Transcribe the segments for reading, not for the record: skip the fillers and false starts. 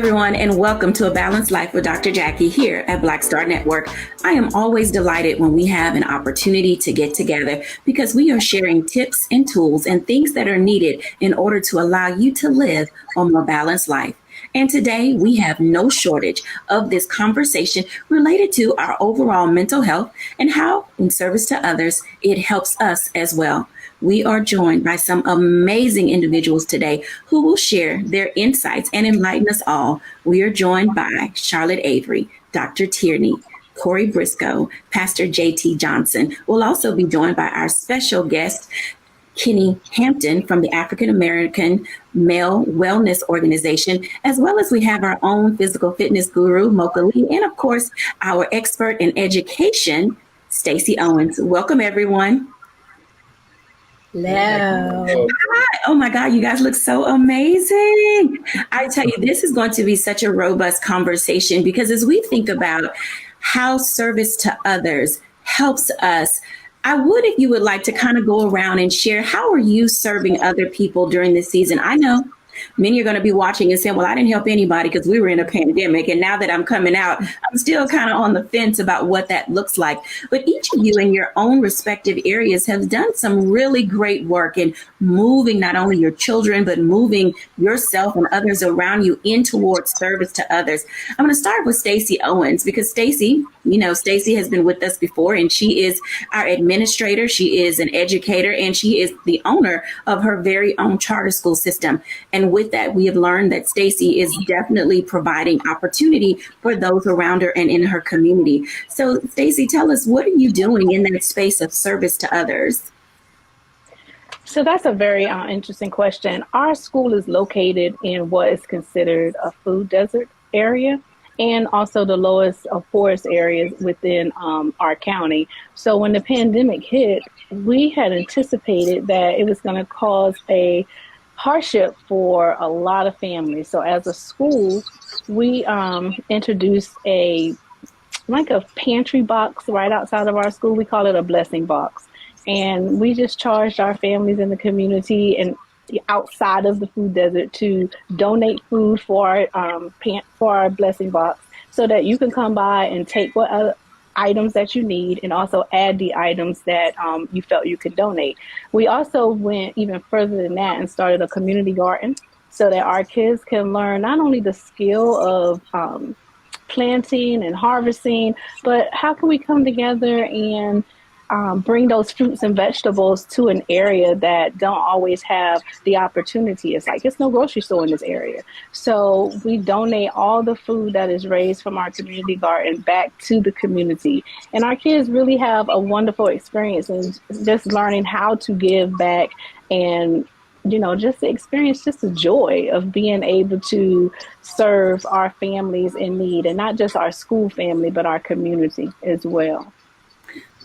everyone, and welcome to A Balanced Life with Dr. Jackie here at Black Star Network. I am always delighted when we have an opportunity to get together because we are sharing tips and tools and things that are needed in order to allow you to live a more balanced life. And today we have no shortage of this conversation related to our overall mental health and how, in service to others, it helps us as well. We are joined by some amazing individuals today who will share their insights and enlighten us all. We are joined by Charlotte Avery, Dr. Tierney, Corey Briscoe, Pastor J.T. Johnson. We'll also be joined by our special guest, Kenny Hampton from the African American Male Wellness Organization, as well as we have our own physical fitness guru, Mocha Lee, and of course, our expert in education, Stacey Owens. Welcome, everyone. Hello. Hi. Oh my God, you guys look so amazing. I tell you, this is going to be such a robust conversation because as we think about how service to others helps us, I would, if you would like to kind of go around and share, how are you serving other people during this season? I know many are going to be watching and saying, well, I didn't help anybody because we were in a pandemic. And now that I'm coming out, I'm still kind of on the fence about what that looks like. But each of you in your own respective areas have done some really great work in moving not only your children, but moving yourself and others around you in towards service to others. I'm going to start with Stacey Owens because Stacey, Stacey has been with us before and she is our administrator. She is an educator and she is the owner of her very own charter school system. And with that, we have learned that Stacey is definitely providing opportunity for those around her and in her community. So Stacey, tell us, what are you doing in that space of service to others? So that's a very interesting question. Our school is located in what is considered a food desert area and also the lowest of forest areas within our county. So when the pandemic hit, we had anticipated that it was going to cause a hardship for a lot of families. So as a school, we introduced a pantry box right outside of our school. We call it a blessing box. And we just charged our families in the community and outside of the food desert to donate food for our blessing box so that you can come by and take what items that you need and also add the items that you felt you could donate. We also went even further than that and started a community garden so that our kids can learn not only the skill of planting and harvesting, but how can we come together and bring those fruits and vegetables to an area that don't always have the opportunity. It's no grocery store in this area. So we donate all the food that is raised from our community garden back to the community. And our kids really have a wonderful experience in just learning how to give back and just to experience just the joy of being able to serve our families in need, and not just our school family, but our community as well.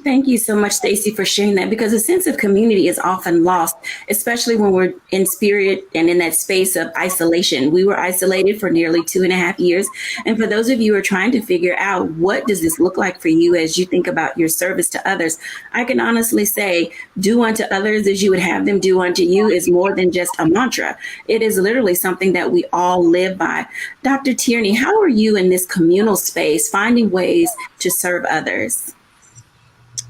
Thank you so much, Stacey, for sharing that, because a sense of community is often lost, especially when we're in spirit and in that space of isolation. We were isolated for nearly 2.5 years. And for those of you who are trying to figure out what does this look like for you as you think about your service to others, I can honestly say do unto others as you would have them do unto you is more than just a mantra. It is literally something that we all live by. Dr. Tierney, how are you in this communal space finding ways to serve others?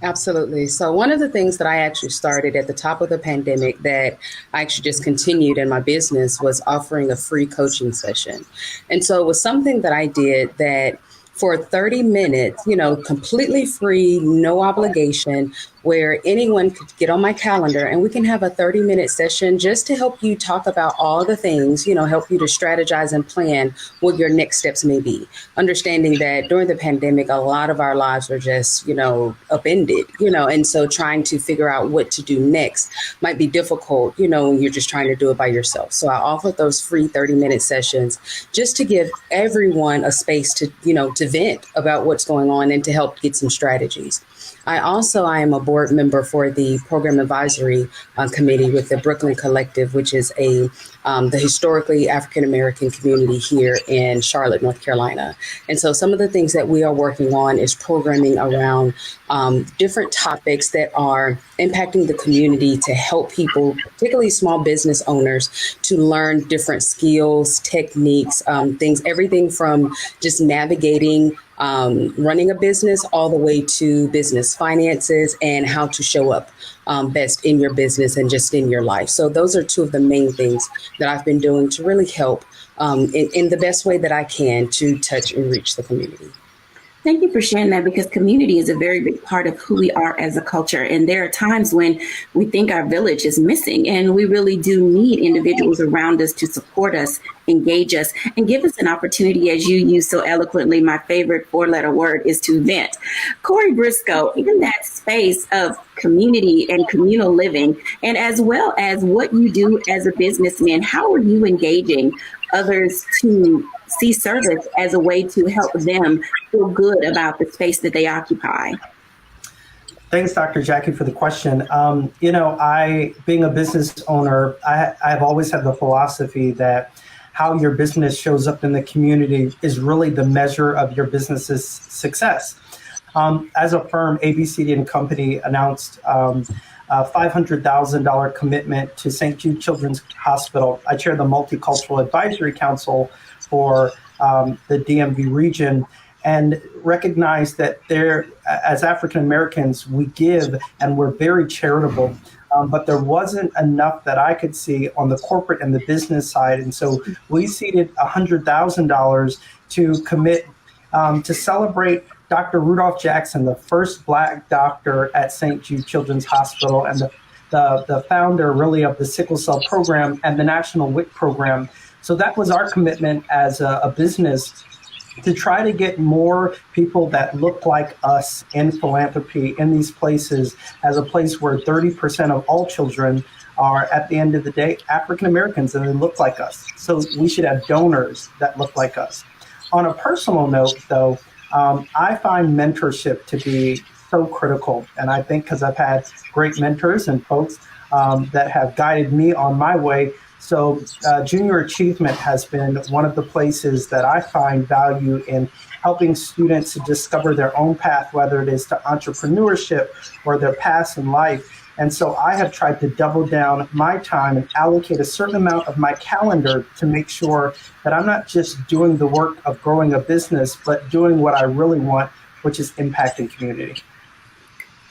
Absolutely. So one of the things that I actually started at the top of the pandemic that I actually just continued in my business was offering a free coaching session. And so it was something that I did that for 30 minutes, completely free, no obligation, where anyone could get on my calendar and we can have a 30-minute session just to help you talk about all the things, help you to strategize and plan what your next steps may be. Understanding that during the pandemic, a lot of our lives were just, upended, and so trying to figure out what to do next might be difficult, when you're just trying to do it by yourself. So I offered those free 30-minute sessions just to give everyone a space to, to vent about what's going on and to help get some strategies. I am a board board member for the program advisory committee with the Brooklyn Collective, which is the historically African American community here in Charlotte, North Carolina. And so some of the things that we are working on is programming around different topics that are impacting the community to help people, particularly small business owners, to learn different skills, techniques, things, everything from just navigating running a business all the way to business finances and how to show up best in your business and just in your life. So those are two of the main things that I've been doing to really help in the best way that I can to touch and reach the community. Thank you for sharing that, because community is a very big part of who we are as a culture. And there are times when we think our village is missing, and we really do need individuals around us to support us, engage us, and give us an opportunity, as you use so eloquently. My favorite 4-letter word is to vent. Corey Briscoe, in that space of community and communal living, and as well as what you do as a businessman, how are you engaging others to see service as a way to help them feel good about the space that they occupy? Thanks, Dr. Jacquie, for the question. Being a business owner, I've always had the philosophy that how your business shows up in the community is really the measure of your business's success. As a firm, ABCD & Company announced a $500,000 commitment to St. Jude Children's Hospital. I chair the Multicultural Advisory Council for the DMV region, and recognize that as African Americans, we give and we're very charitable. But there wasn't enough that I could see on the corporate and the business side. And so we seeded $100,000 to commit to celebrate Dr. Rudolph Jackson, the first Black doctor at St. Jude Children's Hospital, and the founder really of the sickle cell program and the National WIC program. So that was our commitment as a business, to try to get more people that look like us in philanthropy in these places, as a place where 30% of all children are, at the end of the day, African Americans, and they look like us. So we should have donors that look like us. On a personal note, though, I find mentorship to be so critical. And I think because I've had great mentors and folks that have guided me on my way. So junior achievement has been one of the places that I find value in helping students to discover their own path, whether it is to entrepreneurship or their paths in life. And so I have tried to double down my time and allocate a certain amount of my calendar to make sure that I'm not just doing the work of growing a business, but doing what I really want, which is impacting community.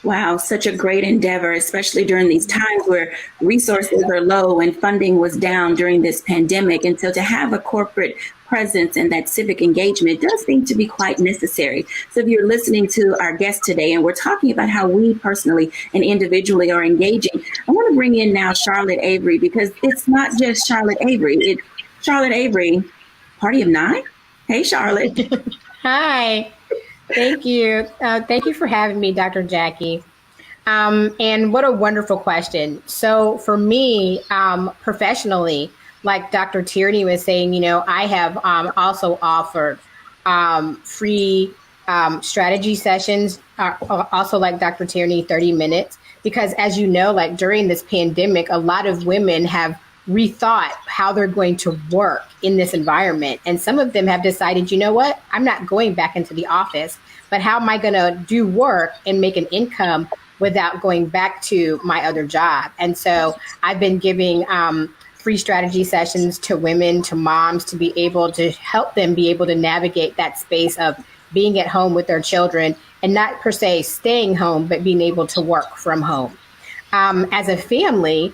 Wow, such a great endeavor, especially during these times where resources are low and funding was down during this pandemic. And so to have a corporate presence and that civic engagement does seem to be quite necessary. So if you're listening to our guest today, and we're talking about how we personally and individually are engaging, I want to bring in now Charlotte Avery, because it's not just Charlotte Avery, it's Charlotte Avery, Party of 9. Hey, Charlotte. Hi. Thank you. Thank you for having me, Dr. Jacquie. And what a wonderful question. So for me, professionally, like Dr. Tierney was saying, I have also offered free strategy sessions, also like Dr. Tierney, 30 minutes, because as you know, like during this pandemic, a lot of women have rethought how they're going to work in this environment. And some of them have decided, you know what, I'm not going back into the office, but how am I going to do work and make an income without going back to my other job? And so I've been giving free strategy sessions to women, to moms, to be able to help them be able to navigate that space of being at home with their children and not per se staying home, but being able to work from home. As a family,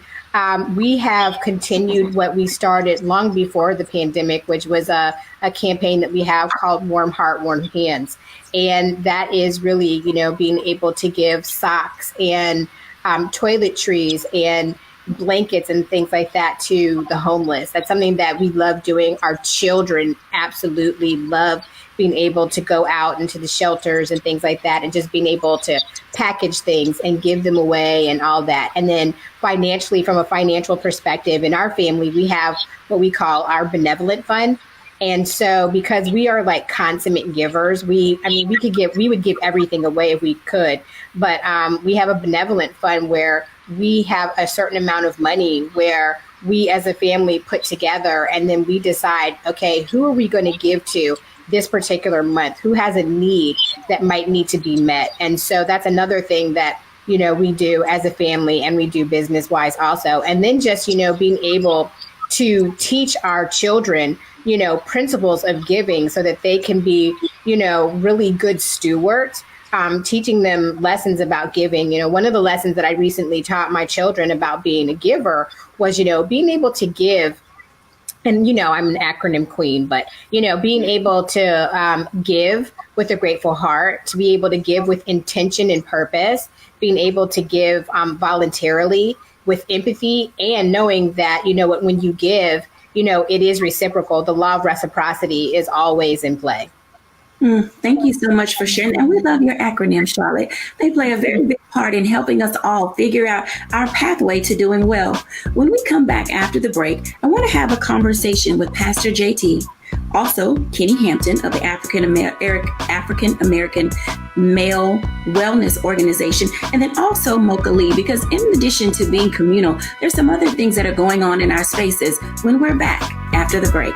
we have continued what we started long before the pandemic, which was a campaign that we have called Warm Heart, Warm Hands. And that is really, being able to give socks and toiletries and blankets and things like that to the homeless. That's something that we love doing. Our children absolutely love being able to go out into the shelters and things like that, and just being able to package things and give them away and all that. And then financially, from a financial perspective, in our family, we have what we call our benevolent fund. And so because we are like consummate givers, we would give everything away if we could. But we have a benevolent fund where we have a certain amount of money where we as a family put together, and then we decide, okay, who are we going to give to this particular month? Who has a need that might need to be met? And so that's another thing that, we do as a family, and we do business wise also. And then just, being able to teach our children, principles of giving so that they can be, really good stewards, teaching them lessons about giving. One of the lessons that I recently taught my children about being a giver was, being able to give. And, I'm an acronym queen, but, being able to give with a grateful heart, to be able to give with intention and purpose, being able to give voluntarily with empathy, and knowing that, when you give, it is reciprocal. The law of reciprocity is always in play. Thank you so much for sharing. And we love your acronym, Charlotte. They play a very big part in helping us all figure out our pathway to doing well. When we come back after the break, I want to have a conversation with Pastor JT, also Kenny Hampton of the African American Male Wellness Organization, and then also Mocha Lee, because in addition to being communal, there's some other things that are going on in our spaces when we're back after the break.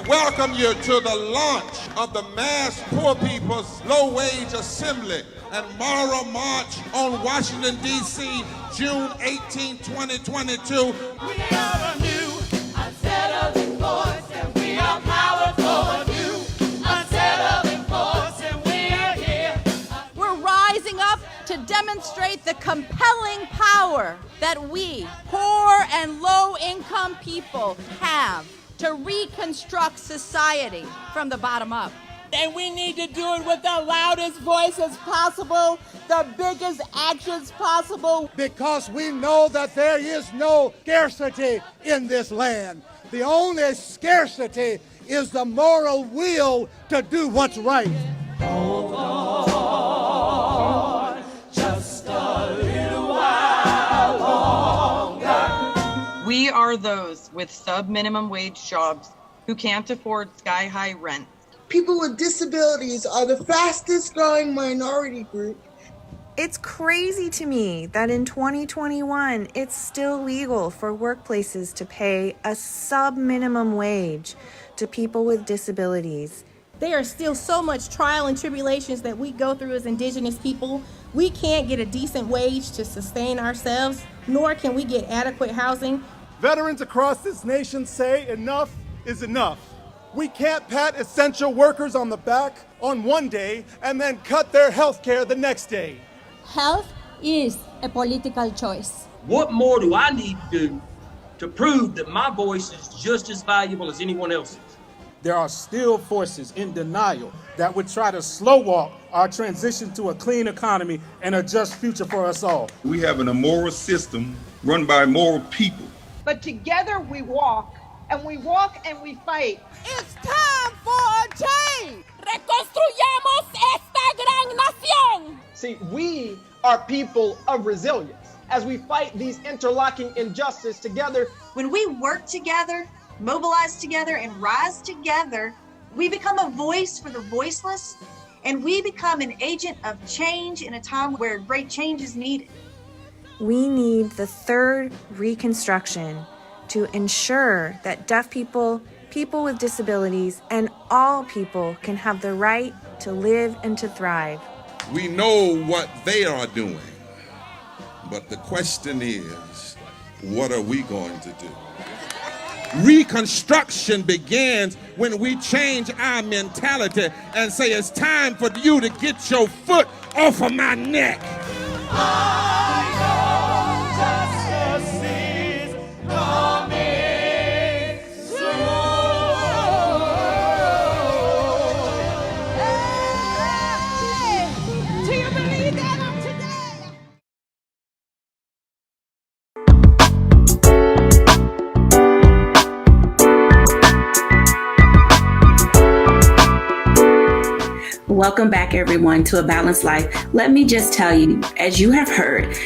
Welcome you to the launch of the Mass Poor People's Low Wage Assembly and Moral March on Washington, D.C., June 18, 2022. We are a new, unsettling force, and we are powerful. A new, unsettling force, and we are here. We're rising up to demonstrate the compelling power that we, poor and low-income people, have to reconstruct society from the bottom up. And we need to do it with the loudest voices possible, the biggest actions possible. Because we know that there is no scarcity in this land. The only scarcity is the moral will to do what's right. Hold on, just a little while longer. We are those with sub-minimum wage jobs who can't afford sky-high rent. People with disabilities are the fastest growing minority group. It's crazy to me that in 2021, it's still legal for workplaces to pay a sub-minimum wage to people with disabilities. There are still so much trial and tribulations that we go through as Indigenous people. We can't get a decent wage to sustain ourselves, nor can we get adequate housing. Veterans across this nation say enough is enough. We can't pat essential workers on the back on one day and then cut their health care the next day. Health is a political choice. What more do I need to do to prove that my voice is just as valuable as anyone else's? There are still forces in denial that would try to slow walk our transition to a clean economy and a just future for us all. We have an immoral system run by immoral people. But together we walk and we fight. It's time for a change. Reconstruyamos esta gran nación. See, we are people of resilience as we fight these interlocking injustices together. When we work together, mobilize together, and rise together, we become a voice for the voiceless, and we become an agent of change in a time where great change is needed. We need the third reconstruction to ensure that deaf people, people with disabilities, and all people can have the right to live and to thrive. We know what they are doing, but the question is, what are we going to do? Reconstruction begins when we change our mentality and say it's time for you to get your foot off of my neck. Welcome back, everyone, to A Balanced Life. Let me just tell you, as you have heard,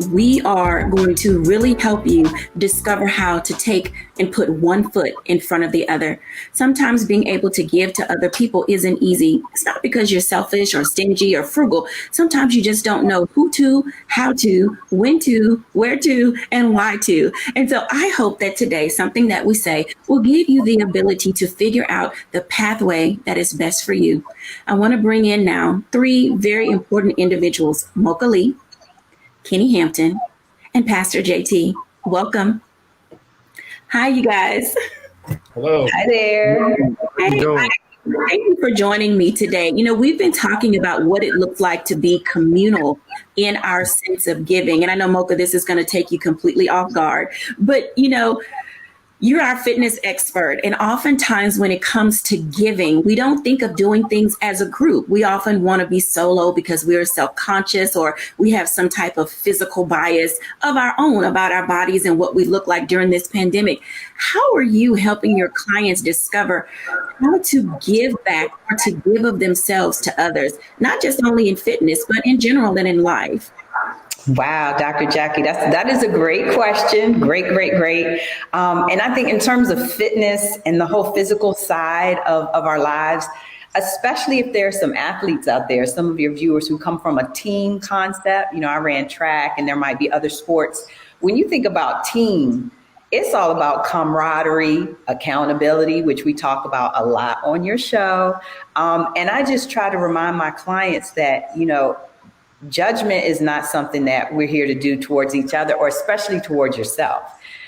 we are going to really help you discover how to take and put one foot in front of the other. Sometimes being able to give to other people isn't easy. It's not because you're selfish or stingy or frugal. Sometimes you just don't know who to, how to, when to, where to, and why to. And so I hope that today, something that we say will give you the ability to figure out the pathway that is best for you. I want to bring in now 3 very important individuals, Mocha Lee, Kenny Hampton, and Pastor JT. Welcome. Hi, you guys. Hello. Hi there. How you doing? Thank you for joining me today. You know, we've been talking about what it looks like to be communal in our sense of giving. And I know, Mocha, this is going to take you completely off guard. But, you know, you're our fitness expert. And oftentimes when it comes to giving, we don't think of doing things as a group. We often want to be solo because we're self-conscious or we have some type of physical bias of our own about our bodies and what we look like during this pandemic. How are you helping your clients discover how to give back or to give of themselves to others, not just only in fitness, but in general and in life? Wow, Dr. Jacquie, that is a great question. Great. And I think in terms of fitness and the whole physical side of our lives, especially if there's some athletes out there, some of your viewers who come from a team concept, you know, I ran track and there might be other sports. When you think about team, it's all about camaraderie, accountability, which we talk about a lot on your show. And I just try to remind my clients that, you know, judgment is not something that we're here to do towards each other or especially towards yourself.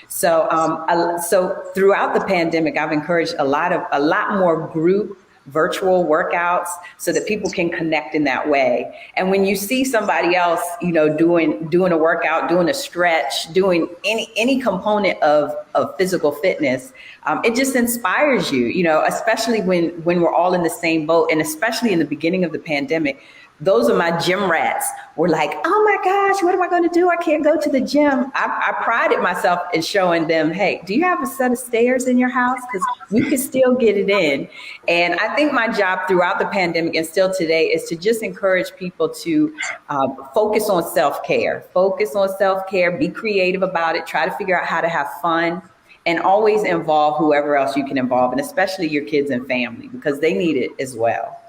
So throughout the pandemic, I've encouraged a lot more group virtual workouts so that people can connect in that way. And when you see somebody else, you know, doing a workout, doing a stretch, doing any component of physical fitness, it just inspires you, you know, especially when we're all in the same boat. And especially in the beginning of the pandemic, those are my gym rats were like, oh my gosh, what am I going to do? I can't go to the gym. I prided myself in showing them, hey, do you have a set of stairs in your house? Because you can still get it in. And I think my job throughout the pandemic and still today is to just encourage people to focus on self-care, be creative about it, try to figure out how to have fun, and always involve whoever else you can involve, and especially your kids and family, because they need it as well.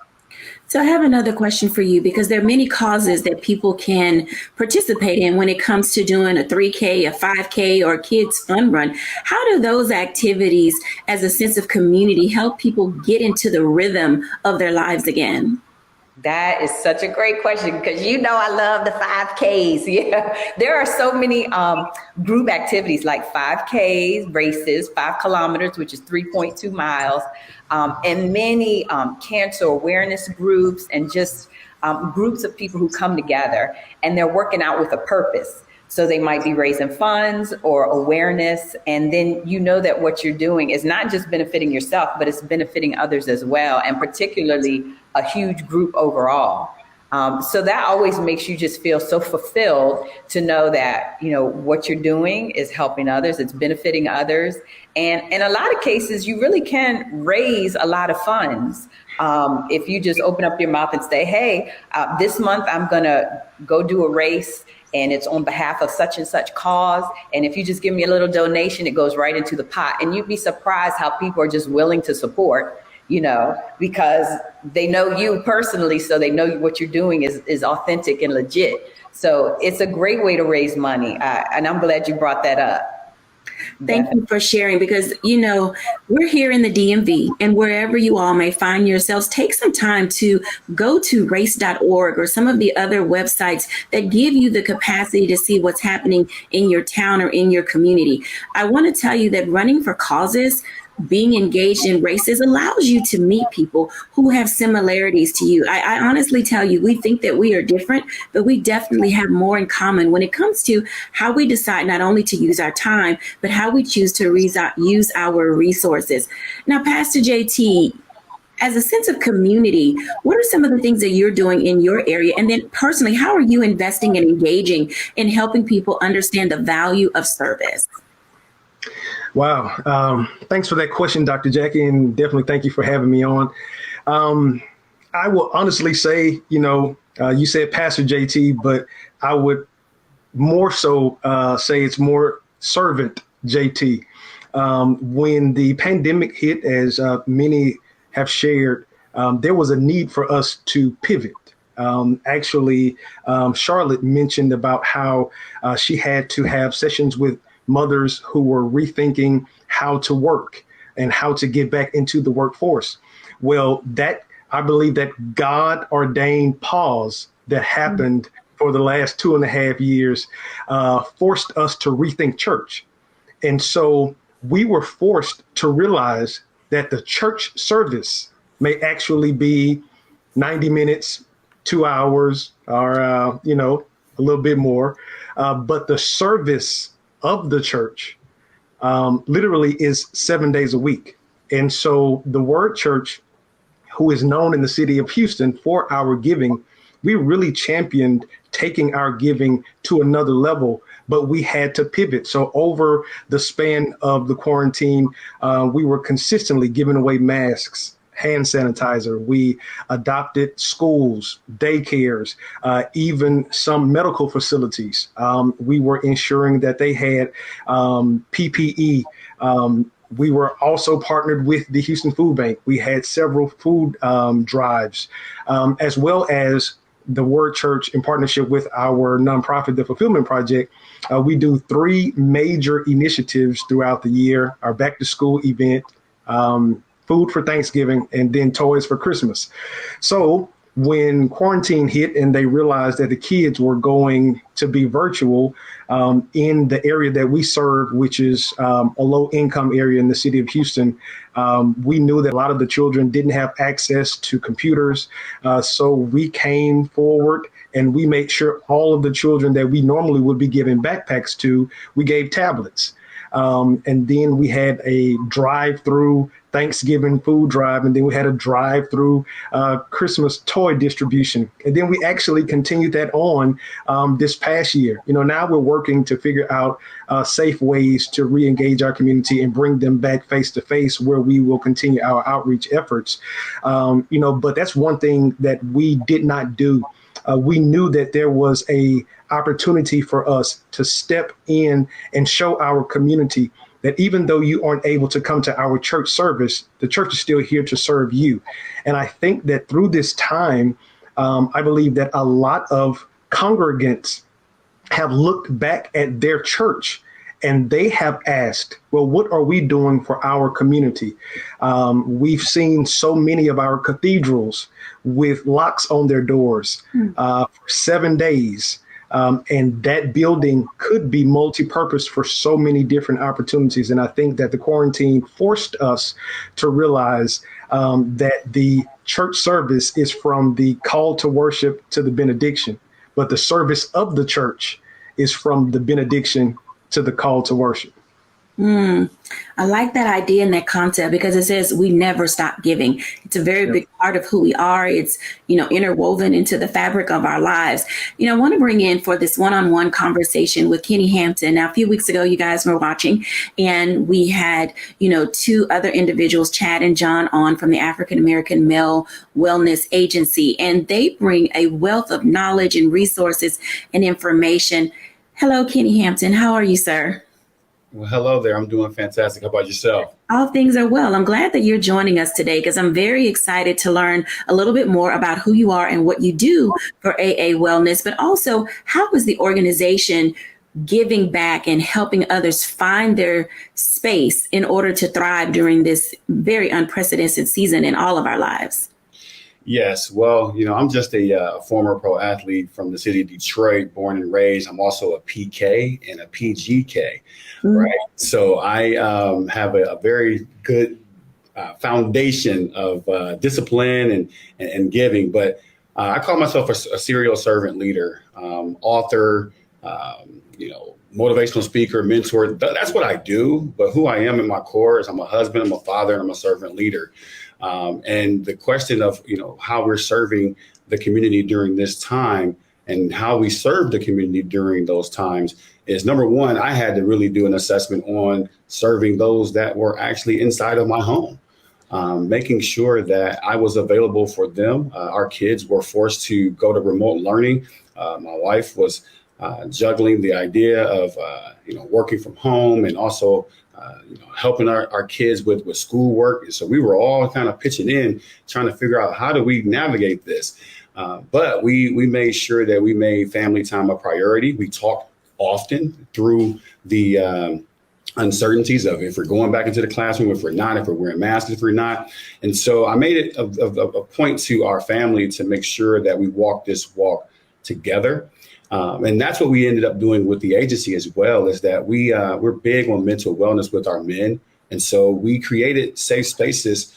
So I have another question for you, because there are many causes that people can participate in when it comes to doing a 3K, a 5K, or a kids fun run. How do those activities as a sense of community help people get into the rhythm of their lives again? That is such a great question, because you know I love the 5Ks. Yeah, there are so many group activities like 5Ks, races, 5 kilometers, which is 3.2 miles, and many cancer awareness groups and just groups of people who come together and they're working out with a purpose. So they might be raising funds or awareness. And then you know that what you're doing is not just benefiting yourself, but it's benefiting others as well, and particularly a huge group overall. So that always makes you just feel so fulfilled to know that, you know, what you're doing is helping others, it's benefiting others. And in a lot of cases, you really can raise a lot of funds. If you just open up your mouth and say, hey, this month I'm going to go do a race and it's on behalf of such and such cause. And if you just give me a little donation, it goes right into the pot. And you'd be surprised how people are just willing to support, you know, because they know you personally, so they know what you're doing is authentic and legit. So it's a great way to raise money. And I'm glad you brought that up. Thank you for sharing, because, you know, we're here in the DMV, and wherever you all may find yourselves, take some time to go to race.org or some of the other websites that give you the capacity to see what's happening in your town or in your community. I want to tell you that running for causes, being engaged in races, allows you to meet people who have similarities to you. I honestly tell you, we think that we are different, but we definitely have more in common when it comes to how we decide not only to use our time, but how we choose to use our resources. Now, Pastor JT, as a sense of community, what are some of the things that you're doing in your area? And then personally, how are you investing and engaging in helping people understand the value of service? Wow. Thanks for that question, Dr. Jacquie, and definitely thank you for having me on. I will honestly say, you said Pastor JT, but I would more so say it's more servant JT. When the pandemic hit, as many have shared, there was a need for us to pivot. Charlotte mentioned about how she had to have sessions with mothers who were rethinking how to work and how to get back into the workforce. Well, I believe that God ordained pause that happened for the last 2.5 years forced us to rethink church. And so we were forced to realize that the church service may actually be 90 minutes, 2 hours, or, a little bit more. But the service of the church literally is 7 days a week. And so the Word Church, who is known in the city of Houston for our giving, we really championed taking our giving to another level, but we had to pivot. So over the span of the quarantine, we were consistently giving away masks, hand sanitizer. We adopted schools, daycares, even some medical facilities. We were ensuring that they had PPE. We were also partnered with the Houston Food Bank. We had several food drives, as well as the Word Church in partnership with our nonprofit, the Fulfillment Project. We do 3 major initiatives throughout the year: our back to school event, food for Thanksgiving, and then toys for Christmas. So when quarantine hit and they realized that the kids were going to be virtual in the area that we serve, which is a low income area in the city of Houston, we knew that a lot of the children didn't have access to computers. So we came forward and we made sure all of the children that we normally would be giving backpacks to, we gave tablets. And then we had a drive-through Thanksgiving food drive, and then we had a drive-through Christmas toy distribution. And then we actually continued that on this past year. Now we're working to figure out safe ways to re-engage our community and bring them back face-to-face, where we will continue our outreach efforts. But that's one thing that we did not do. We knew that there was a opportunity for us to step in and show our community that even though you aren't able to come to our church service, the church is still here to serve you. And I think that through this time, I believe that a lot of congregants have looked back at their church and they have asked, well, what are we doing for our community? We've seen so many of our cathedrals with locks on their doors for 7 days. And that building could be multi-purpose for so many different opportunities. And I think that the quarantine forced us to realize that the church service is from the call to worship to the benediction, but the service of the church is from the benediction to the call to worship. I like that idea and that concept because it says we never stop giving. It's a very big part of who we are. It's, interwoven into the fabric of our lives. I want to bring in for this one-on-one conversation with Kenny Hampton. Now, a few weeks ago, you guys were watching and we had, 2 other individuals, Chad and John, on from the African American Male Wellness Agency, and they bring a wealth of knowledge and resources and information. Hello, Kenny Hampton. How are you, sir? Well, hello there. I'm doing fantastic. How about yourself? All things are well. I'm glad that you're joining us today because I'm very excited to learn a little bit more about who you are and what you do for AA Wellness, but also how is the organization giving back and helping others find their space in order to thrive during this very unprecedented season in all of our lives? Yes. Well, I'm just a former pro athlete from the city of Detroit, born and raised. I'm also a PK and a PGK. Right. So I have a very good foundation of discipline and giving. But I call myself a serial servant leader, author, motivational speaker, mentor. That's what I do. But who I am in my core is I'm a husband, I'm a father, and I'm a servant leader. And the question of, how we're serving the community during this time and how we serve the community during those times is, number one, I had to really do an assessment on serving those that were actually inside of my home. making sure that I was available for them. Our kids were forced to go to remote learning. My wife was juggling the idea of working from home and also helping our kids with schoolwork. And so we were all kind of pitching in, trying to figure out how do we navigate this. But we made sure that we made family time a priority. We talked often through the uncertainties of if we're going back into the classroom, if we're not, if we're wearing masks, if we're not. And so I made it a point to our family to make sure that we walk this walk together. And that's what we ended up doing with the agency as well, is that we're big on mental wellness with our men. And so we created safe spaces.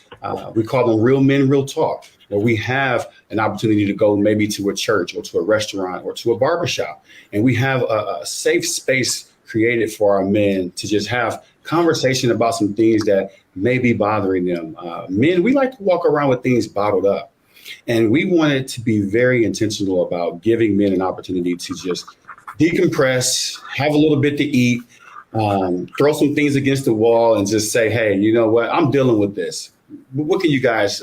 We call them Real Men, Real Talk, where we have an opportunity to go maybe to a church or to a restaurant or to a barbershop. And we have a safe space created for our men to just have conversation about some things that may be bothering them. Men, we like to walk around with things bottled up. And we wanted to be very intentional about giving men an opportunity to just decompress, have a little bit to eat, throw some things against the wall and just say, hey, you know what, I'm dealing with this. What can you guys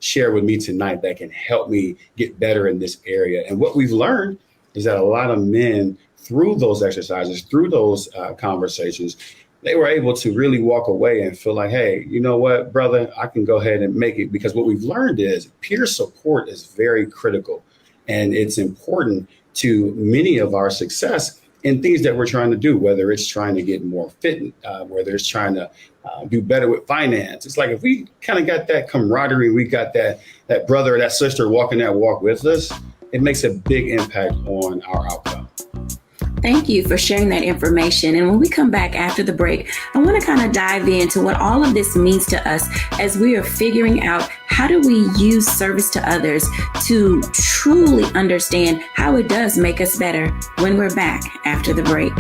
share with me tonight that can help me get better in this area? And what we've learned is that a lot of men, through those exercises, through those conversations, they were able to really walk away and feel like, hey, you know what, brother, I can go ahead and make it. Because what we've learned is peer support is very critical. And it's important to many of our success in things that we're trying to do, whether it's trying to get more fit, whether it's trying to do better with finance. It's like if we kind of got that camaraderie, we got that brother or that sister walking that walk with us, it makes a big impact on our outcome. Thank you for sharing that information. And when we come back after the break, I want to kind of dive into what all of this means to us as we are figuring out how do we use service to others to truly understand how it does make us better when we're back after the break.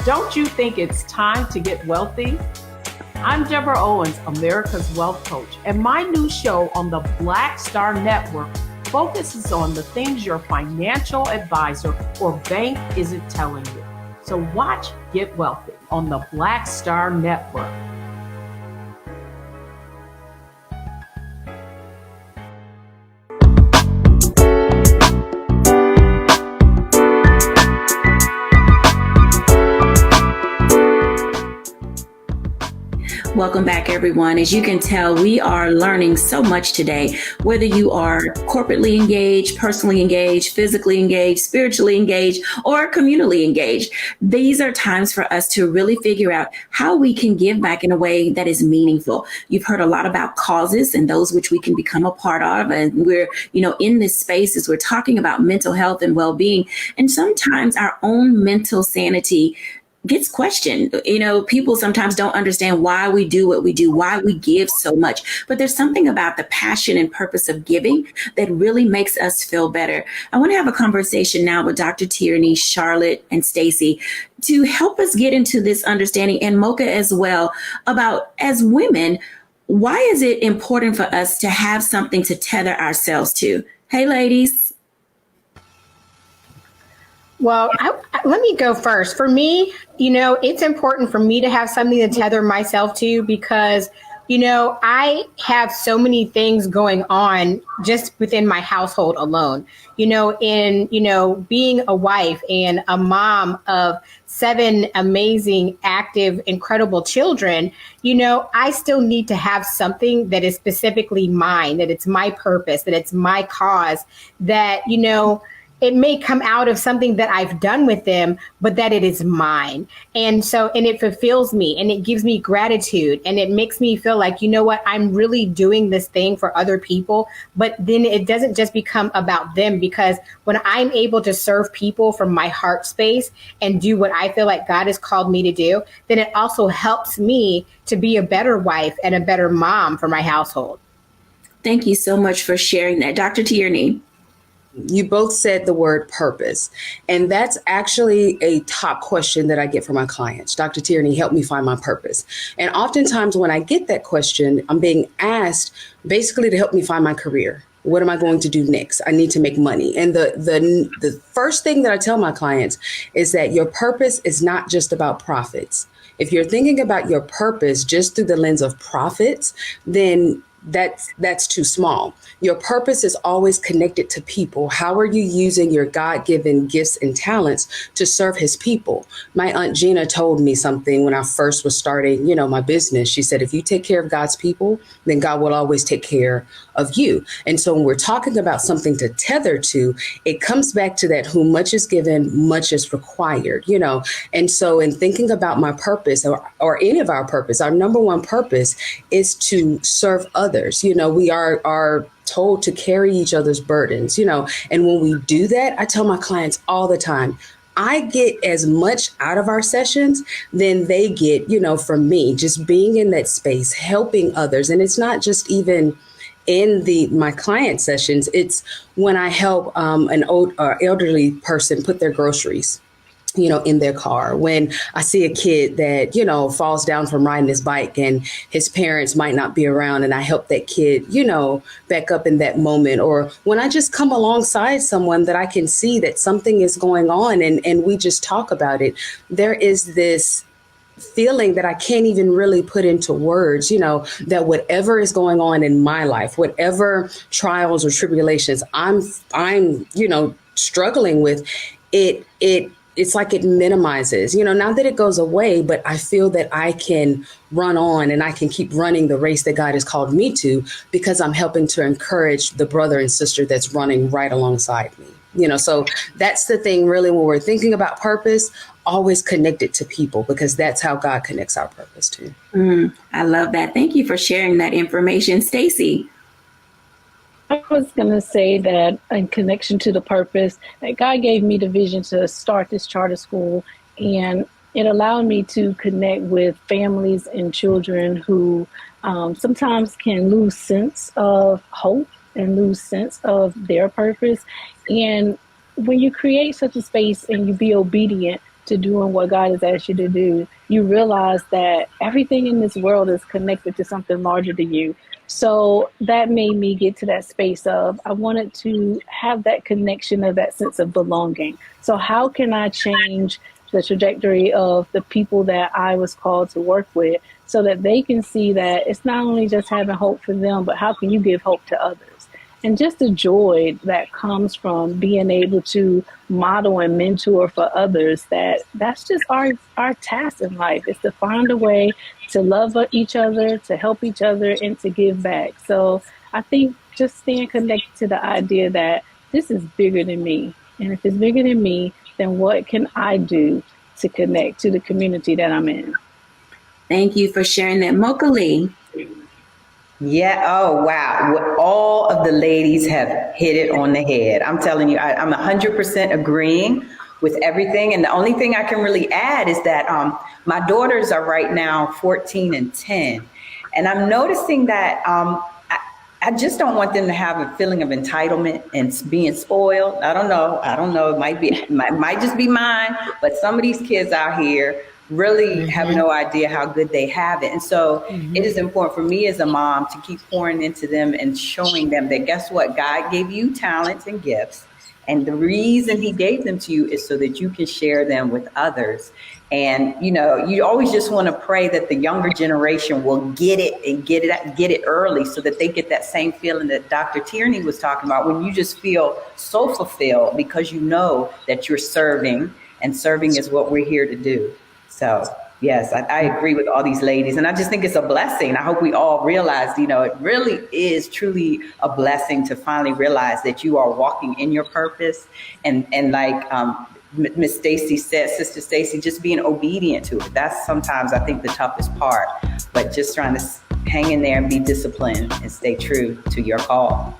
Don't you think it's time to get wealthy? I'm Deborah Owens, America's Wealth Coach, and my new show on the Black Star Network focuses on the things your financial advisor or bank isn't telling you. So watch Get Wealthy on the Black Star Network. Welcome back, everyone. As you can tell, we are learning so much today, whether you are corporately engaged, personally engaged, physically engaged, spiritually engaged, or communally engaged. These are times for us to really figure out how we can give back in a way that is meaningful. You've heard a lot about causes and those which we can become a part of. And we're, in this space as we're talking about mental health and well-being. And sometimes our own mental sanity gets questioned. People sometimes don't understand why we do what we do, why we give so much. But there's something about the passion and purpose of giving that really makes us feel better. I want to have a conversation now with Dr. Tierney, Charlotte, and Stacy to help us get into this understanding, and Mocha as well, about as women, why is it important for us to have something to tether ourselves to? Hey, ladies. Well, let me go first. For me, it's important for me to have something to tether myself to because, I have so many things going on just within my household alone, in being a wife and a mom of 7 amazing, active, incredible children, I still need to have something that is specifically mine, that it's my purpose, that it's my cause, that, it may come out of something that I've done with them, but that it is mine. And it fulfills me and it gives me gratitude and it makes me feel like, I'm really doing this thing for other people, but then it doesn't just become about them, because when I'm able to serve people from my heart space and do what I feel like God has called me to do, then it also helps me to be a better wife and a better mom for my household. Thank you so much for sharing that. Dr. Tierney. you both said the word purpose, and that's actually a top question that I get from my clients. Dr. Tierney, help me find my purpose. And oftentimes when I get that question, I'm being asked basically to help me find my career. What am I going to do next? I need to make money. And the first thing that I tell my clients is that your purpose is not just about profits. If you're thinking about your purpose just through the lens of profits, then that's too small. Your purpose is always connected to people. How are you using your God-given gifts and talents to serve his people? My Aunt Gina told me something when I first was starting, my business. She said, if you take care of God's people, then God will always take care of you. And so when we're talking about something to tether to, it comes back to that whom much is given, much is required, And so in thinking about my purpose or any of our purpose, our number one purpose is to serve others. We are told to carry each other's burdens, and when we do that, I tell my clients all the time, I get as much out of our sessions than they get, from me, just being in that space, helping others. And it's not just even in my client sessions, it's when I help an elderly person put their groceries in their car. When I see a kid that, falls down from riding his bike and his parents might not be around, and I help that kid, back up in that moment. Or when I just come alongside someone that I can see that something is going on and we just talk about it, there is this feeling that I can't even really put into words, that whatever is going on in my life, whatever trials or tribulations I'm struggling with, it's like it minimizes, not that it goes away, but I feel that I can run on and I can keep running the race that God has called me to, because I'm helping to encourage the brother and sister that's running right alongside me. So that's the thing, really, when we're thinking about purpose, always connect it to people, because that's how God connects our purpose too. I love that. Thank you for sharing that information. Stacy. I was going to say that in connection to the purpose, that God gave me the vision to start this charter school, and it allowed me to connect with families and children who sometimes can lose sense of hope and lose sense of their purpose. And when you create such a space and you be obedient to doing what God has asked you to do, you realize that everything in this world is connected to something larger than you. So that made me get to that space of, I wanted to have that connection of that sense of belonging. So how can I change the trajectory of the people that I was called to work with, so that they can see that it's not only just having hope for them, but how can you give hope to others? And just the joy that comes from being able to model and mentor for others, that's just our task in life, is to find a way to love each other, to help each other, and to give back. So I think just staying connected to the idea that this is bigger than me. And if it's bigger than me, then what can I do to connect to the community that I'm in? Thank you for sharing that. Mocha Lee. Yeah. Oh, wow. All of the ladies have hit it on the head. I'm telling you, I'm 100% agreeing with everything. And the only thing I can really add is that my daughters are right now 14 and 10. And I'm noticing that I just don't want them to have a feeling of entitlement and being spoiled. I don't know. It might just be mine. But some of these kids out here really have no idea how good they have it. And so it is important for me as a mom to keep pouring into them and showing them that, guess what? God gave you talents and gifts. And the reason he gave them to you is so that you can share them with others. And, you always just want to pray that the younger generation will get it and get it early, so that they get that same feeling that Dr. Tierney was talking about, when you just feel so fulfilled because you know that you're serving, and serving is what we're here to do. So, yes, I agree with all these ladies. And I just think it's a blessing. I hope we all realize, it really is truly a blessing to finally realize that you are walking in your purpose. And like Miss Stacy said, Sister Stacy, just being obedient to it. That's sometimes, I think, the toughest part. But just trying to hang in there and be disciplined and stay true to your call.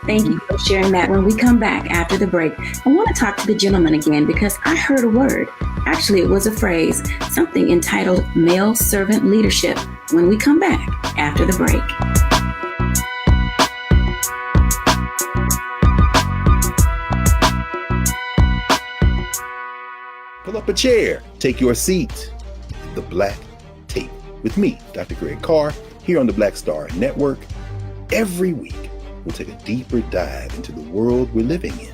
Thank you for sharing that. When we come back after the break, I want to talk to the gentleman again, because I heard a word. Actually, it was a phrase, something entitled male servant leadership, when we come back after the break. pull up a chair, take your seat. The Black Tape with me, Dr. Greg Carr, here on the Black Star Network. Every week, we'll take a deeper dive into the world we're living in.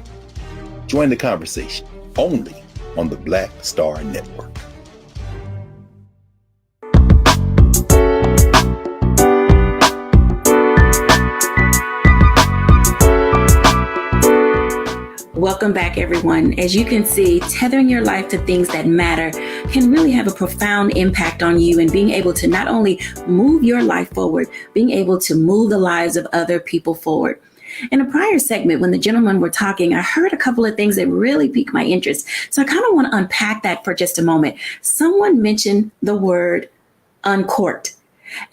Join the conversation only on the Black Star Network. Welcome back, everyone. As you can see, tethering your life to things that matter can really have a profound impact on you, and being able to not only move your life forward, being able to move the lives of other people forward. In a prior segment, when the gentlemen were talking, I heard a couple of things that really piqued my interest. So I kind of want to unpack that for just a moment. Someone mentioned the word uncorked.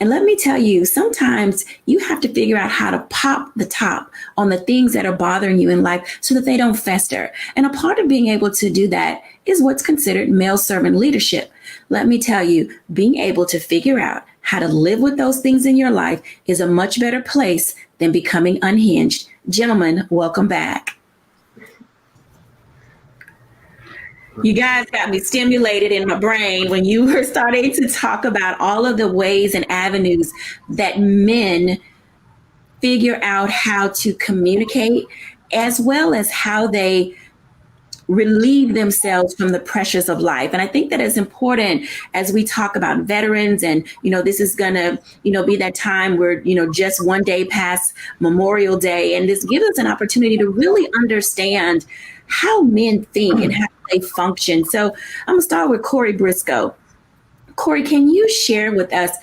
And let me tell you, sometimes you have to figure out how to pop the top on the things that are bothering you in life so that they don't fester. And a part of being able to do that is what's considered male servant leadership. Let me tell you, being able to figure out how to live with those things in your life is a much better place than becoming unhinged. Gentlemen, welcome back. You guys got me stimulated in my brain when you were starting to talk about all of the ways and avenues that men figure out how to communicate, as well as how they relieve themselves from the pressures of life. And I think that is important as we talk about veterans, and, this is going to, be that time where, just one day past Memorial Day. And this gives us an opportunity to really understand how men think and how they function. So I'm going to start with Corey Briscoe. Corey, can you share with us,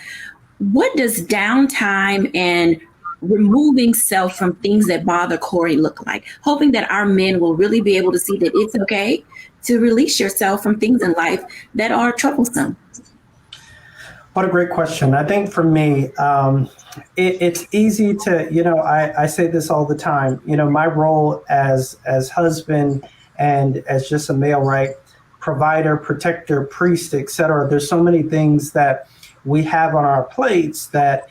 what does downtime and removing self from things that bother Corey look like? Hoping that our men will really be able to see that it's okay to release yourself from things in life that are troublesome. What a great question. I think for me, it's easy to, I say this all the time, my role as husband and as just a male, right? Provider, protector, priest, etc. There's so many things that we have on our plates that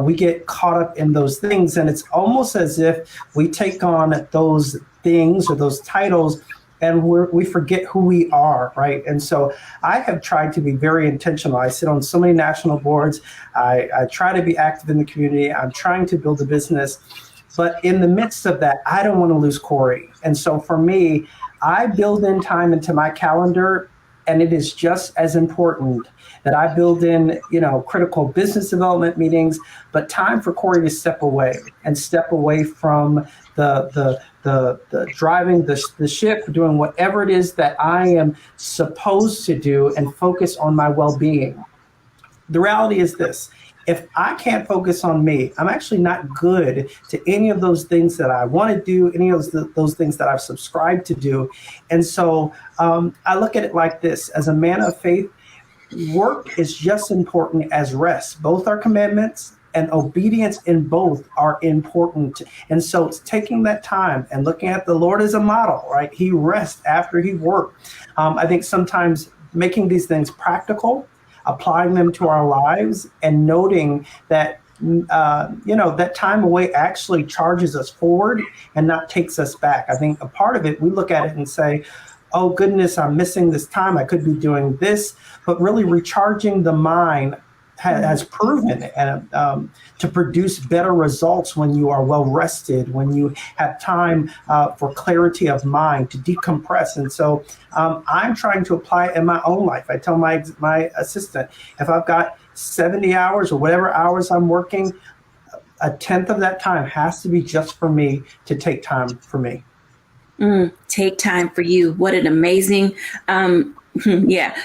we get caught up in those things. And it's almost as if we take on those things or those titles and we forget who we are, right? And so I have tried to be very intentional. I sit on so many national boards. I try to be active in the community. I'm trying to build a business. But in the midst of that, I don't want to lose Corey. And so for me, I build in time into my calendar, and it is just as important that I build in, critical business development meetings, but time for Corey to step away from the driving the ship, doing whatever it is that I am supposed to do, and focus on my well-being. The reality is this: if I can't focus on me, I'm actually not good to any of those things that I want to do, any of those things that I've subscribed to do. And so I look at it like this: as a man of faith, work is just important as rest. Both are commandments, and obedience in both are important. And so it's taking that time and looking at the Lord as a model, right? He rests after he worked. I think sometimes making these things practical, applying them to our lives, and noting that, that time away actually charges us forward and not takes us back. I think a part of it, we look at it and say, oh goodness, I'm missing this time, I could be doing this, but really recharging the mind has proven to produce better results when you are well rested, when you have time for clarity of mind, to decompress. And so I'm trying to apply it in my own life. I tell my assistant, if I've got 70 hours or whatever hours I'm working, a tenth of that time has to be just for me, to take time for me. Take time for you. What an amazing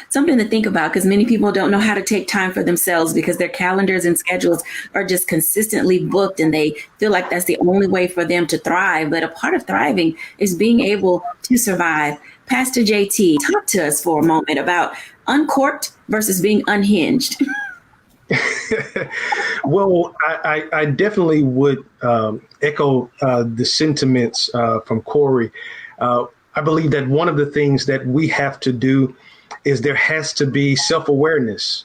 something to think about, because many people don't know how to take time for themselves because their calendars and schedules are just consistently booked, and they feel like that's the only way for them to thrive. But a part of thriving is being able to survive. Pastor JT, talk to us for a moment about uncorked versus being unhinged. Well, I definitely would echo the sentiments from Corey. I believe that one of the things that we have to do is there has to be self-awareness.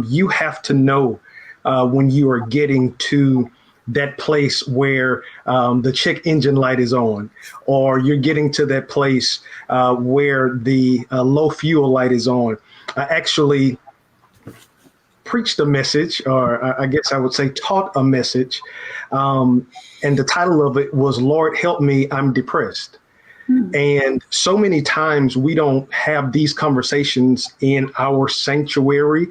You have to know when you are getting to that place where the check engine light is on, or you're getting to that place where the low fuel light is on. I actually preached a message, or I guess I would say taught a message, and the title of it was, Lord, Help Me, I'm Depressed. And so many times we don't have these conversations in our sanctuary.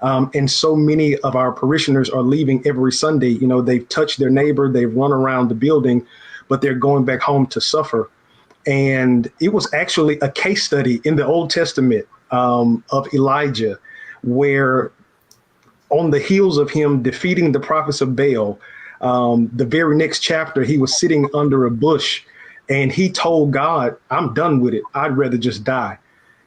And so many of our parishioners are leaving every Sunday. You know, they've touched their neighbor, they've run around the building, but they're going back home to suffer. And it was actually a case study in the Old Testament of Elijah, where on the heels of him defeating the prophets of Baal, the very next chapter, he was sitting under a bush and he told God, I'm done with it. I'd rather just die.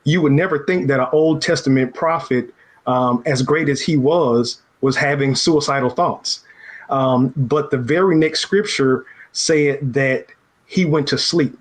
You would never think that an Old Testament prophet, as great as he was having suicidal thoughts. But the very next scripture said that he went to sleep.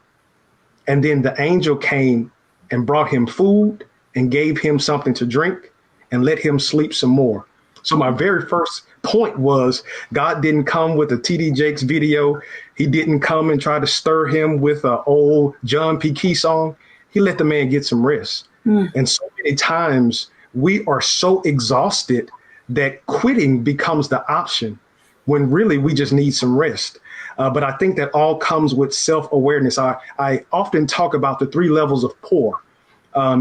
And then the angel came and brought him food and gave him something to drink and let him sleep some more. So my very first point was, God didn't come with a TD Jakes video. He didn't come and try to stir him with an old John P. Key song. He let the man get some rest. And so many times we are so exhausted that quitting becomes the option when really we just need some rest. But I think that all comes with self-awareness. I often talk about the 3 levels of pour.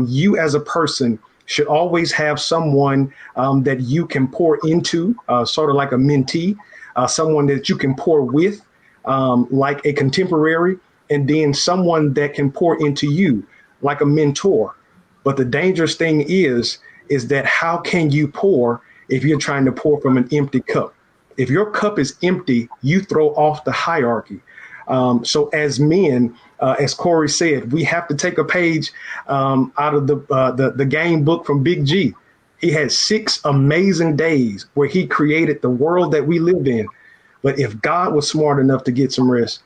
You as a person should always have someone that you can pour into, sort of like a mentee, someone that you can pour with, like a contemporary, and then someone that can pour into you, like a mentor. But the dangerous thing is that how can you pour if you're trying to pour from an empty cup? If your cup is empty, you throw off the hierarchy. So as men, as Corey said, we have to take a page out of the game book from Big G. He had 6 amazing days where he created the world that we live in. But if God was smart enough to get some rest,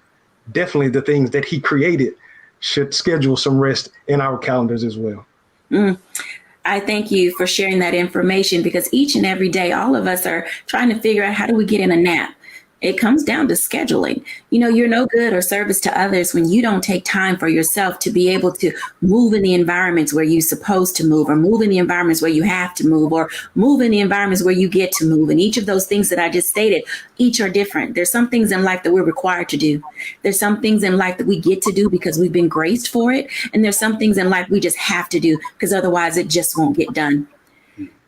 definitely the things that he created should schedule some rest in our calendars as well. I thank you for sharing that information, because each and every day, all of us are trying to figure out, how do we get in a nap? It comes down to scheduling. You know, you're no good or service to others when you don't take time for yourself to be able to move in the environments where you're supposed to move, or move in the environments where you have to move, or move in the environments where you get to move. And each of those things that I just stated, each are different. There's some things in life that we're required to do. There's some things in life that we get to do because we've been graced for it. And there's some things in life we just have to do because otherwise it just won't get done.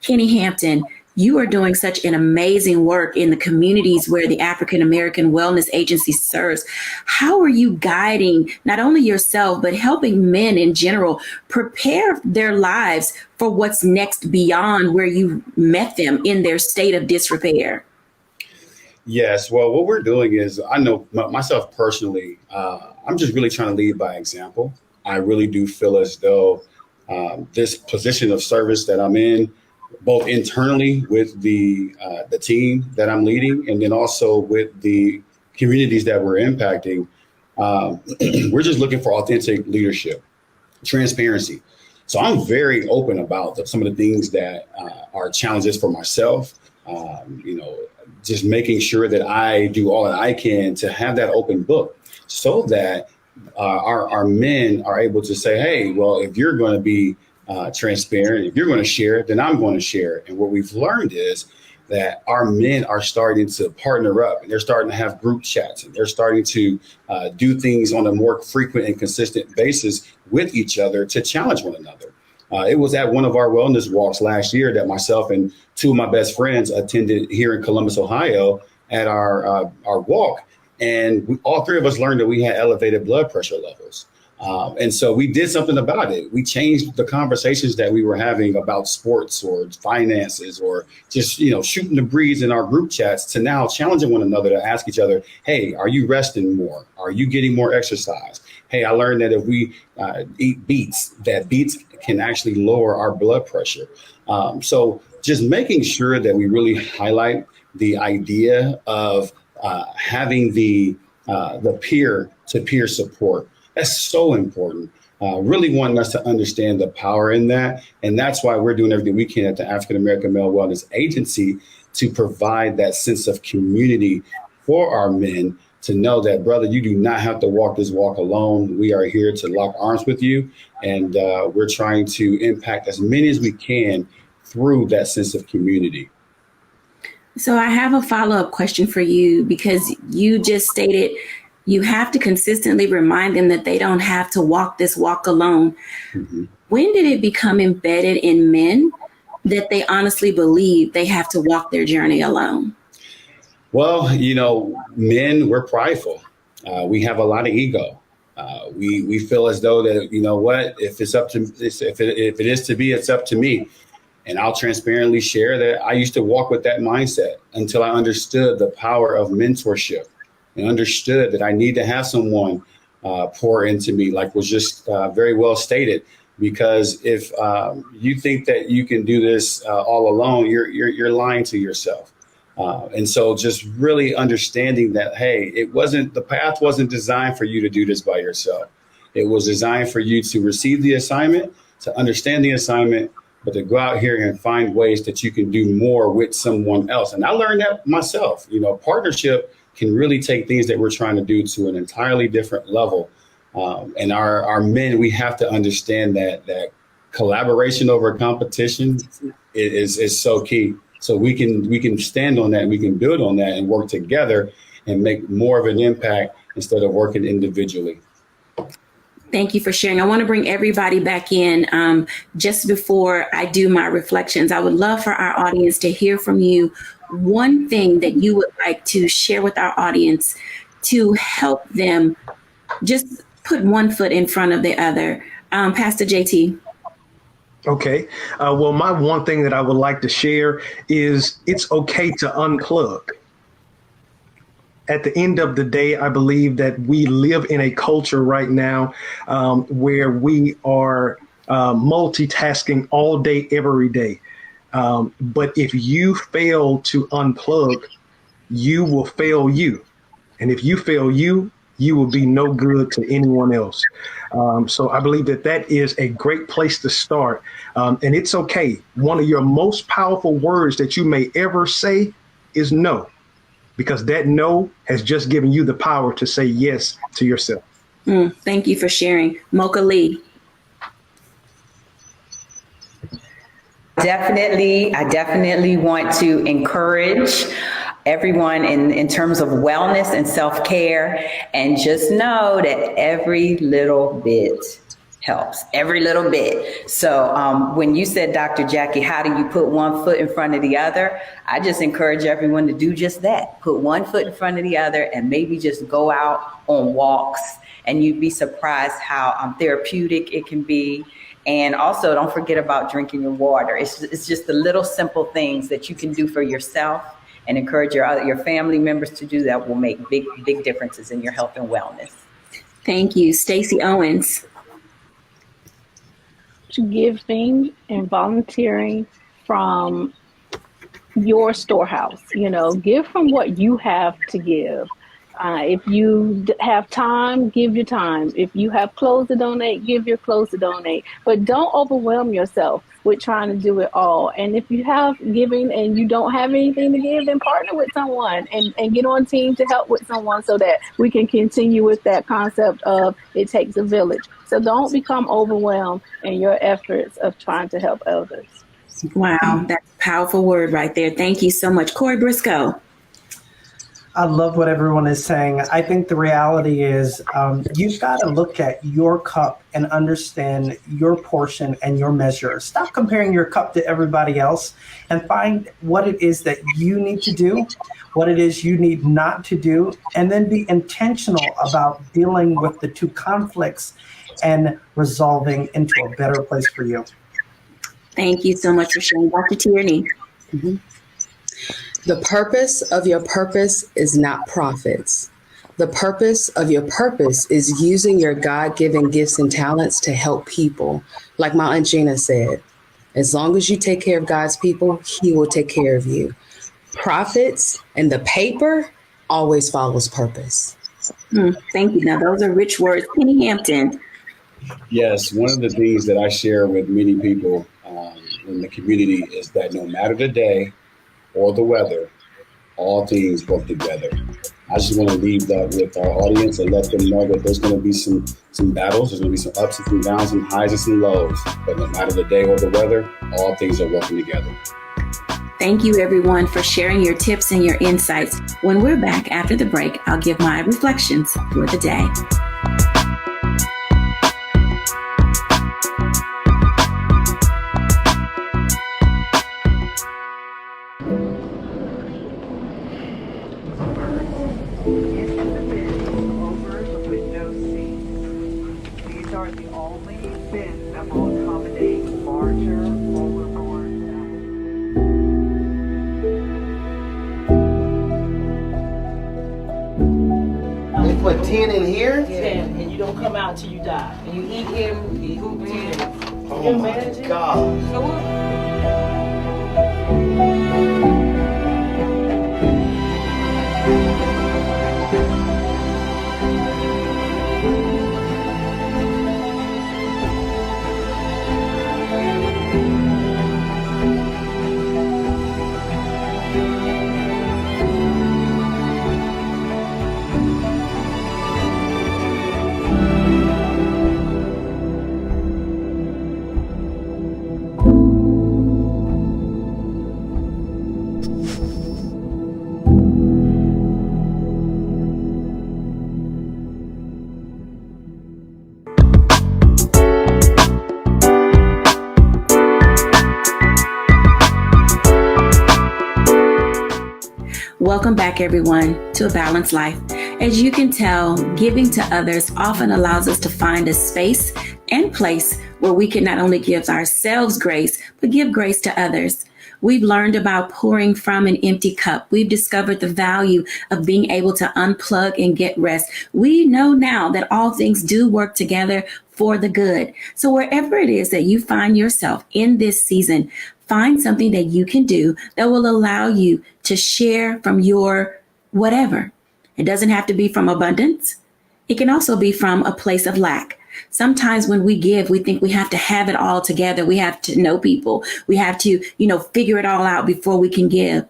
Kenny Hampton, you are doing such an amazing work in the communities where the African American Wellness Agency serves. How are you guiding not only yourself, but helping men in general prepare their lives for what's next beyond where you met them in their state of disrepair? Yes. Well, what we're doing is, I know myself personally, I'm just really trying to lead by example. I really do feel as though this position of service that I'm in, both internally with the team that I'm leading, and then also with the communities that we're impacting, we're just looking for authentic leadership, transparency. So I'm very open about some of the things that are challenges for myself. Just making sure that I do all that I can to have that open book, so that our men are able to say, hey, well, if you're going to be transparent, if you're going to share it, then I'm going to share it. And what we've learned is that our men are starting to partner up, and they're starting to have group chats, and they're starting to do things on a more frequent and consistent basis with each other to challenge one another. It was at one of our wellness walks last year that myself and 2 of my best friends attended here in Columbus, Ohio, at our walk. And all 3 of us learned that we had elevated blood pressure levels. And so we did something about it. We changed the conversations that we were having about sports or finances or just, shooting the breeze in our group chats to now challenging one another to ask each other, hey, are you resting more? Are you getting more exercise? Hey, I learned that if we eat beets, that beets can actually lower our blood pressure. So just making sure that we really highlight the idea of having the peer-to-peer support. That's so important. Really wanting us to understand the power in that. And that's why we're doing everything we can at the African American Male Wellness Agency to provide that sense of community for our men to know that, brother, you do not have to walk this walk alone. We are here to lock arms with you, and we're trying to impact as many as we can through that sense of community. So I have a follow-up question for you, because you just stated you have to consistently remind them that they don't have to walk this walk alone. Mm-hmm. When did it become embedded in men that they honestly believe they have to walk their journey alone? Well, men, we're prideful. We have a lot of ego. We feel as though that, if it's up to, if it is to be, it's up to me. And I'll transparently share that I used to walk with that mindset until I understood the power of mentorship and understood that I need to have someone pour into me, like was just very well stated. Because if you think that you can do this all alone, you're lying to yourself. And so just really understanding that, hey, the path wasn't designed for you to do this by yourself. It was designed for you to receive the assignment, to understand the assignment, but to go out here and find ways that you can do more with someone else. And I learned that myself. Partnership can really take things that we're trying to do to an entirely different level. And our men, we have to understand that collaboration over competition is so key. So we can stand on that, and we can build on that and work together and make more of an impact instead of working individually. Thank you for sharing. I want to bring everybody back in. Just before I do my reflections, I would love for our audience to hear from you one thing that you would like to share with our audience to help them just put one foot in front of the other. Pastor JT. Okay. Well, my one thing that I would like to share is it's okay to unplug. At the end of the day, I believe that we live in a culture right now where we are multitasking all day, every day. But if you fail to unplug, you will fail you. And if you fail you, you will be no good to anyone else. So I believe that is a great place to start. And it's okay. One of your most powerful words that you may ever say is no, because that no has just given you the power to say yes to yourself. Thank you for sharing. Mocha Lee. I definitely want to encourage everyone in terms of wellness and self-care, and just know that every little bit helps, every little bit. So when you said, Dr. Jacquie, how do you put one foot in front of the other? I just encourage everyone to do just that. Put one foot in front of the other, and maybe just go out on walks, and you'd be surprised how therapeutic it can be. And also, don't forget about drinking your water. It's just the little simple things that you can do for yourself and encourage your family members to do that will make big differences in your health and wellness. Thank you. Stacey Owens. To giving and volunteering from your storehouse, give from what you have to give. If you have time, give your time. If you have clothes to donate, give your clothes to donate. But don't overwhelm yourself with trying to do it all. And if you have giving and you don't have anything to give, then partner with someone and get on team to help with someone so that we can continue with that concept of it takes a village. So don't become overwhelmed in your efforts of trying to help others. Wow, that's a powerful word right there. Thank you so much. Corey Briscoe. I love what everyone is saying. I think the reality is you've got to look at your cup and understand your portion and your measure. Stop comparing your cup to everybody else and find what it is that you need to do, what it is you need not to do, and then be intentional about dealing with the two conflicts and resolving into a better place for you. Thank you so much for sharing. Dr. Tierney. Mm-hmm. The purpose of your purpose is not profits. The purpose of your purpose is using your God-given gifts and talents to help people. Like my Aunt Gina said, as long as you take care of God's people, He will take care of you. Profits and the paper always follows purpose. Thank you. Now, those are rich words. Penny Hampton. Yes, one of the things that I share with many people in the community is that no matter the day or the weather, all things work together. I just want to leave that with our audience and let them know that there's going to be some battles, there's going to be some ups and some downs, some highs and some lows. But no matter the day or the weather, all things are working together. Thank you, everyone, for sharing your tips and your insights. When we're back after the break, I'll give my reflections for the day. Put 10 in here? 10, and you don't come out till you die. And you eat him, you hoop 10. Oh my God. So what? Welcome back, everyone, to A Balanced Life. As you can tell, giving to others often allows us to find a space and place where we can not only give ourselves grace, but give grace to others. We've learned about pouring from an empty cup. We've discovered the value of being able to unplug and get rest. We know now that all things do work together for the good. So wherever it is that you find yourself in this season, find something that you can do that will allow you to share from your whatever. It doesn't have to be from abundance. It can also be from a place of lack. Sometimes when we give, we think we have to have it all together. We have to know people. We have to, figure it all out before we can give.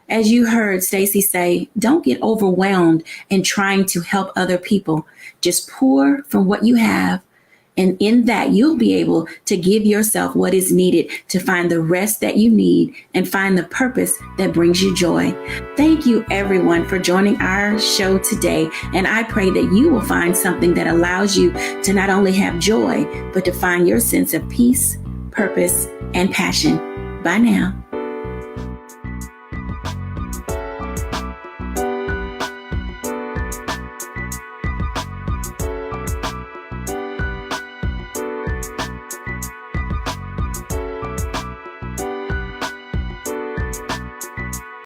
As you heard Stacey say, don't get overwhelmed in trying to help other people. Just pour from what you have. And in that, you'll be able to give yourself what is needed to find the rest that you need and find the purpose that brings you joy. Thank you, everyone, for joining our show today. And I pray that you will find something that allows you to not only have joy, but to find your sense of peace, purpose, and passion. Bye now.